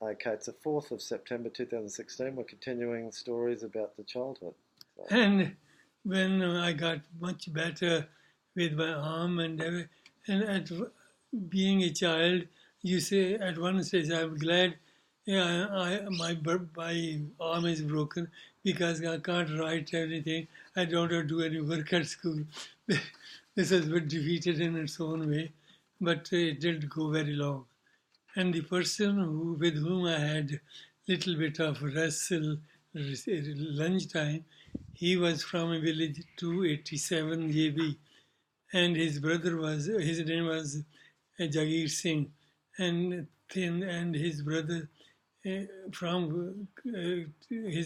Okay, it's the 4th of September 2016. We're continuing stories about the childhood. So, And when I got much better with my arm and being a child, you say at one stage, I'm glad my arm is broken because I can't write anything. I don't have to do any work at school. This has been defeated in its own way, but it didn't go very long. And the person with whom I had little bit of wrestle lunchtime, he was from a village 287 JB, and his name was Jagir Singh, and his brother his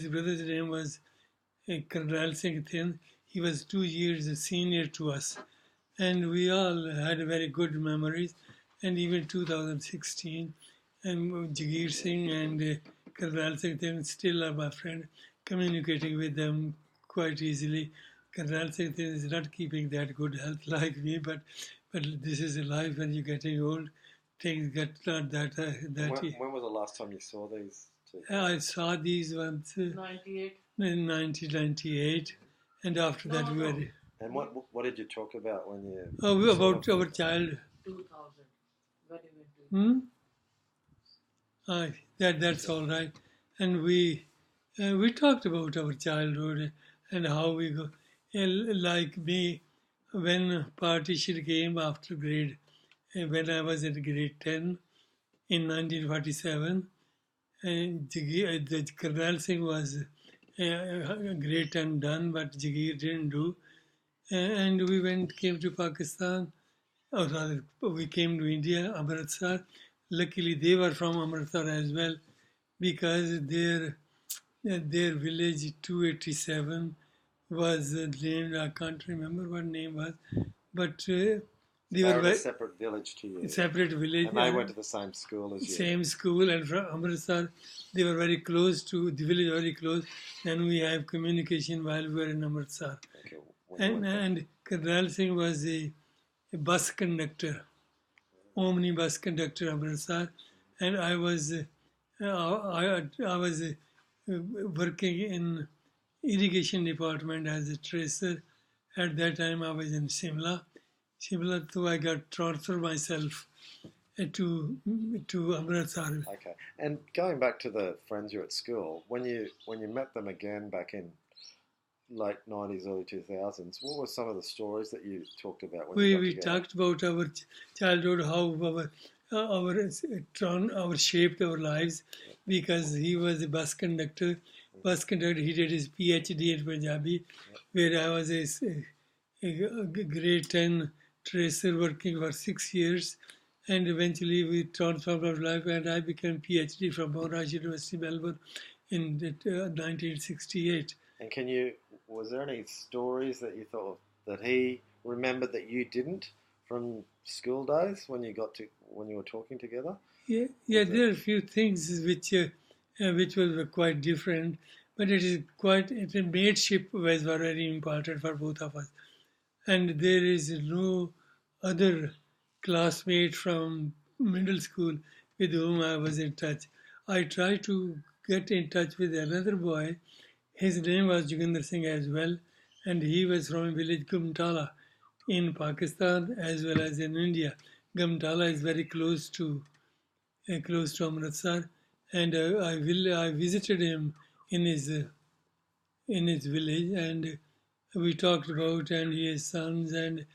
brother's name was Karnal Singh Thin. He was 2 years senior to us, and we all had very good memories. And even 2016, and Jagir Singh and Karnal Singh Thin still are my friend, communicating with them quite easily. Karnal Singh Thin is not keeping that good health like me, but this is life when you're getting old. Things get not that when was the last time you saw these two? I saw these ones 98. in 1998, and after that we were. And what did you talk about when you? About our child. 2000. When you went to. That's all right. And we talked about our childhood and how we go. Like me, when partition came after when I was in grade 10 in 1947, and the Karnal Singh was grade 10 done, but Jagir didn't do. And we came to Pakistan, or rather, we came to India, Amritsar. Luckily, they were from Amritsar as well, because their village 287 was named, I can't remember what name was, but they were a separate village to you. Separate village. And they went to the same school as you. Same school, and from Amritsar, they were very close to the village, very close. And we have communication while we were in Amritsar. Okay. And Karnal Singh was a bus conductor, Omni bus conductor, Amritsar, and I was working in irrigation department as a tracer. At that time, I was in Shimla, so I got transferred myself to Amritsar. Okay, and going back to the friends you were at school, when you met them again back in late 90s, early 2000s, what were some of the stories that you talked about? We talked about our childhood, how our shaped our lives, because he was a bus conductor. He did his PhD in Punjabi, where I was a grade 10 tracer working for 6 years, and eventually we transformed our life, and I became PhD from Monash University, Melbourne, in 1968. And was there any stories that you thought that he remembered that you didn't from school days when you were talking together? Yeah. There are a few things which were quite different, but the mateship was very important for both of us. And there is no other classmate from middle school with whom I was in touch. I tried to get in touch with another boy. His name was Joginder Singh as well, and he was from a village Gumtala in Pakistan as well as in India. Gumtala is very close to Amritsar, and I visited him in his village, and we talked about and his sons, and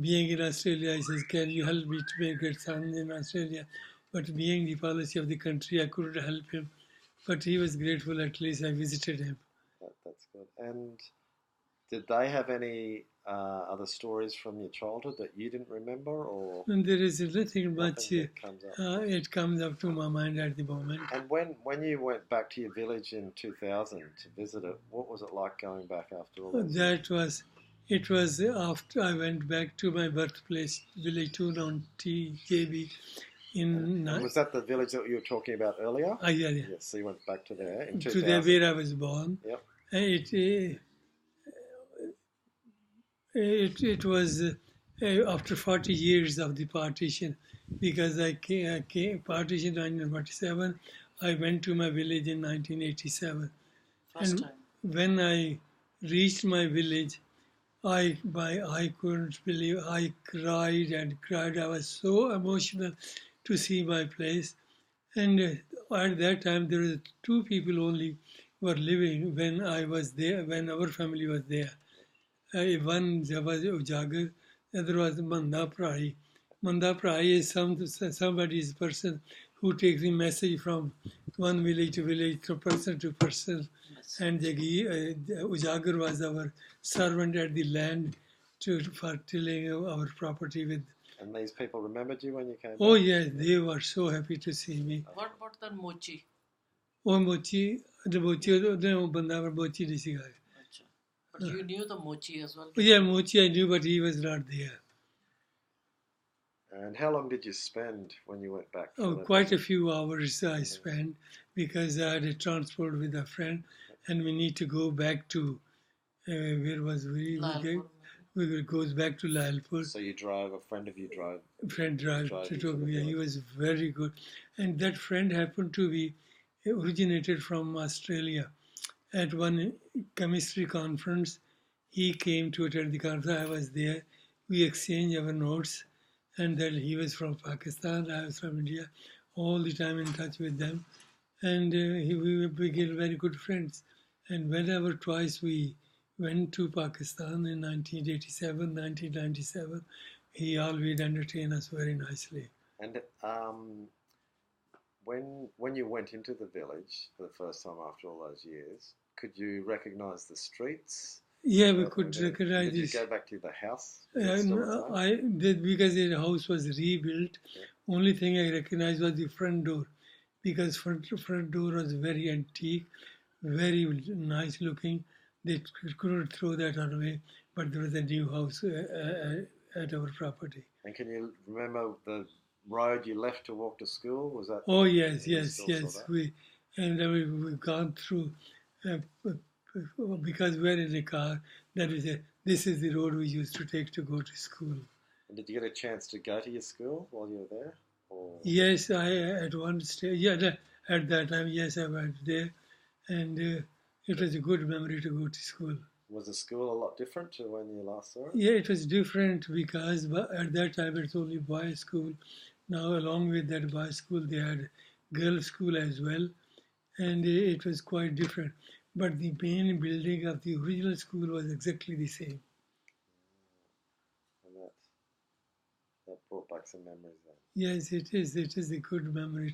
being in Australia, I says, can you help me to make good sons in Australia? But being the policy of the country, I couldn't help him. But he was grateful, at least I visited him. That's good. And did they have any other stories from your childhood that you didn't remember, or? And there is nothing much. It comes up to my mind at the moment. And when you went back to your village in 2000 to visit it, what was it like going back after all this? It was after I went back to my birthplace, village 290 JB. And was that the village that you were talking about earlier? Yeah. Yes, so you went back to there in 2000. To there where I was born. Yep. It was after 40 years of the partition. because I came partition 1947. I went to my village in 1987, First and time. when I reached my village, I couldn't believe. I cried and cried. I was so emotional to see my place. And at that time, there were two people only were living when I was there, when our family was there. One was Ujagar, the other was Manda Prai. Manda Prai is somebody's person who takes the message from one village to village, from person to person. Yes. And Ujagar was our servant at the land for tilling our property with. And these people remembered you when you came Oh back? yes, they were so happy to see me. What about the mochi? ਉਹ mochi ਉਹ ਬੰਦਾ mochi ਨਹੀਂ ਸੀਗਾ. Acha. But you knew the mochi as well? Yeah, mochi I knew, but he was not there. And how long did you spend when you went back? Oh, quite a few hours I spent because I had a transport with a friend, and we need to go back to where was we? Lalpur. We goes back to Lalpur. So you drove, a friend of you drove? Friend drive Drive to you to the me. He village. was very good, and that friend happened to be originated from Australia. At one chemistry conference, he came to attend the conference. I was there. We exchanged our notes, and that he was from Pakistan, I was from India, all the time in touch with them, and we became very good friends. And whenever twice we went to Pakistan in 1987, 1997, he always entertained us very nicely. And when you went into the village for the first time after all those years, could you recognise the streets? Yeah, we could recognize Did you this. go back to the house? I did because the house was rebuilt. Yeah. Only thing I recognized was the front door, because front door was very antique, very nice looking. They couldn't throw that away, but there was a new house at our property. And can you remember the road you left to walk to school? Was that? Oh yes, you yes, still saw yes. that? We've gone through because we're in a car. This is the road we used to take to go to school. And did you get a chance to go to your school while you were there? Or? Yes, I at one stage. Yeah, at that time, yes, I went there, and it was a good memory to go to school. Was the school a lot different to when you last saw it? Yeah, it was different because at that time it's only boys' school. Now, along with that boys' school, they had girls' school as well, and it was quite different. But the main building of the original school was exactly the same. And that brought back some memories then. Yes, it is. It is a good memory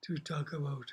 to talk about.